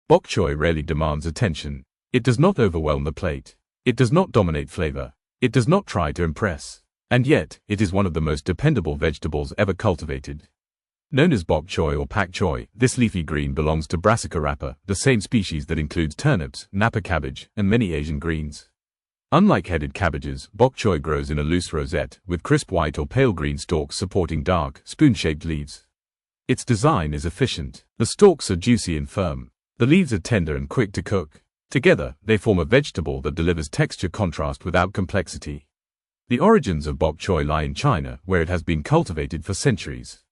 Bok choy rarely demands attention. It does not overwhelm the plate. It does not dominate flavor. It does not try to impress. And yet, it is one of the most dependable vegetables ever cultivated. Known as bok choy or pak choy, this leafy green belongs to brassica rapa, the same species that includes turnips, napa cabbage, and many Asian greens. Unlike headed cabbages, bok choy grows in a loose rosette, with crisp white or pale green stalks supporting dark, spoon-shaped leaves. Its design is efficient. The stalks are juicy and firm. The leaves are tender and quick to cook. Together, they form a vegetable that delivers texture contrast without complexity. The origins of bok choy lie in China, where it has been cultivated for centuries.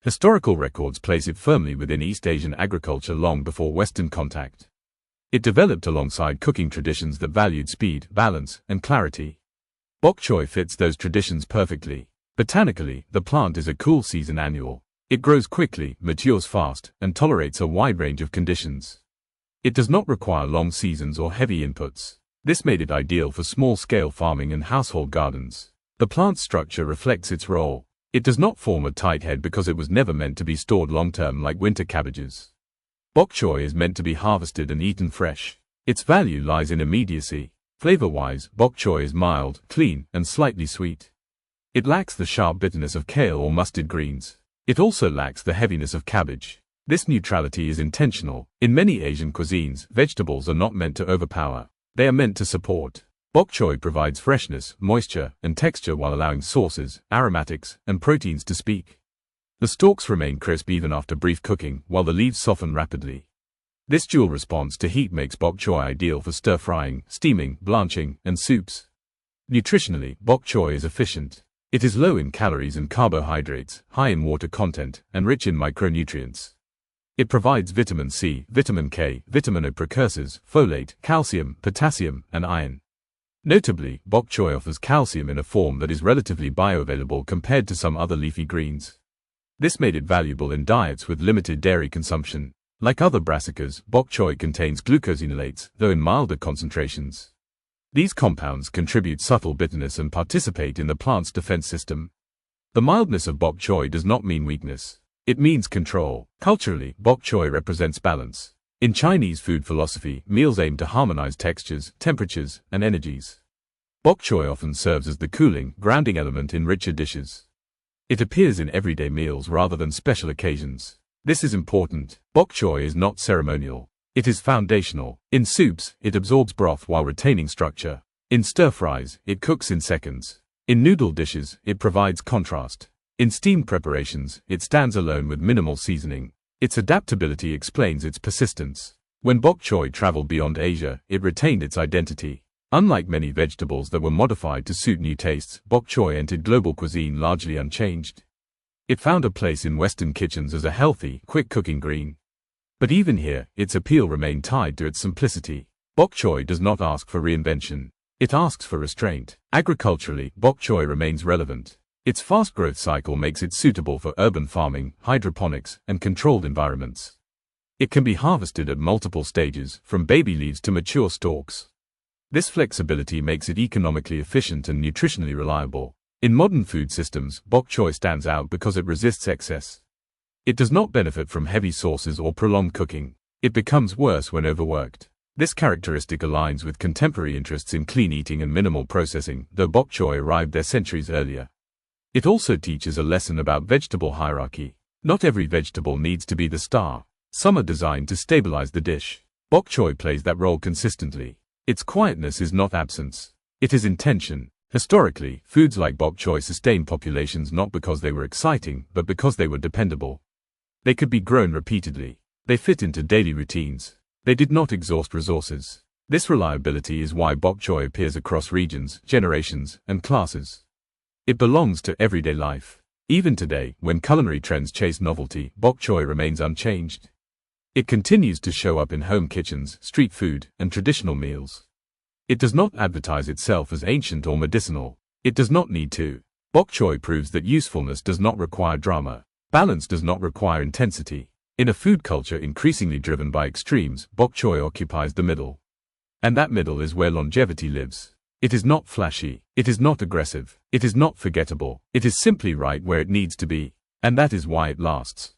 Historical records place it firmly within East Asian agriculture long before Western contact. It developed alongside cooking traditions that valued speed, balance, and clarity. Bok choy fits those traditions perfectly. Botanically, the plant is a cool season annual. It grows quickly, matures fast, and tolerates a wide range of conditions. It does not require long seasons or heavy inputs. This made it ideal for small-scale farming and household gardens. The plant's structure reflects its role. It does not form a tight head because it was never meant to be stored long-term like winter cabbages. Bok choy is meant to be harvested and eaten fresh. Its value lies in immediacy. Flavor-wise, bok choy is mild, clean, and slightly sweet. It lacks the sharp bitterness of kale or mustard greens. It also lacks the heaviness of cabbage. This neutrality is intentional. In many Asian cuisines, vegetables are not meant to overpower. They are meant to support. Bok choy provides freshness, moisture, and texture while allowing sauces, aromatics, and proteins to speak. The stalks remain crisp even after brief cooking, while the leaves soften rapidly. This dual response to heat makes bok choy ideal for stir-frying, steaming, blanching, and soups. Nutritionally, bok choy is efficient. It is low in calories and carbohydrates, high in water content, and rich in micronutrients. It provides vitamin C, vitamin K, vitamin O precursors, folate, calcium, potassium, and iron. Notably, bok choy offers calcium in a form that is relatively bioavailable compared to some other leafy greens. This made it valuable in diets with limited dairy consumption. Like other brassicas, bok choy contains glucosinolates, though in milder concentrations. These compounds contribute subtle bitterness and participate in the plant's defense system. The mildness of bok choy does not mean weakness. It means control. Culturally, bok choy represents balance. In Chinese food philosophy, meals aim to harmonize textures, temperatures, and energies. Bok choy often serves as the cooling, grounding element in richer dishes. It appears in everyday meals rather than special occasions. This is important. Bok choy is not ceremonial. It is foundational. In soups, it absorbs broth while retaining structure. In stir-fries, it cooks in seconds. In noodle dishes, it provides contrast. In steamed preparations, it stands alone with minimal seasoning. Its adaptability explains its persistence. When bok choy traveled beyond Asia, it retained its identity. Unlike many vegetables that were modified to suit new tastes, bok choy entered global cuisine largely unchanged. It found a place in Western kitchens as a healthy, quick-cooking green. But even here, its appeal remained tied to its simplicity. Bok choy does not ask for reinvention. It asks for restraint. Agriculturally, bok choy remains relevant. Its fast growth cycle makes it suitable for urban farming, hydroponics, and controlled environments. It can be harvested at multiple stages, from baby leaves to mature stalks. This flexibility makes it economically efficient and nutritionally reliable. In modern food systems, bok choy stands out because it resists excess. It does not benefit from heavy sauces or prolonged cooking. It becomes worse when overworked. This characteristic aligns with contemporary interests in clean eating and minimal processing, though bok choy arrived there centuries earlier. It also teaches a lesson about vegetable hierarchy. Not every vegetable needs to be the star. Some are designed to stabilize the dish. Bok choy plays that role consistently. Its quietness is not absence. It is intention. Historically, foods like bok choy sustained populations not because they were exciting, but because they were dependable. They could be grown repeatedly. They fit into daily routines. They did not exhaust resources. This reliability is why bok choy appears across regions, generations, and classes. It belongs to everyday life. Even today, when culinary trends chase novelty, bok choy remains unchanged. It continues to show up in home kitchens, street food, and traditional meals. It does not advertise itself as ancient or medicinal. It does not need to. Bok choy proves that usefulness does not require drama. Balance does not require intensity. In a food culture increasingly driven by extremes, bok choy occupies the middle. And that middle is where longevity lives. It is not flashy. It is not aggressive. It is not forgettable. It is simply right where it needs to be. And that is why it lasts.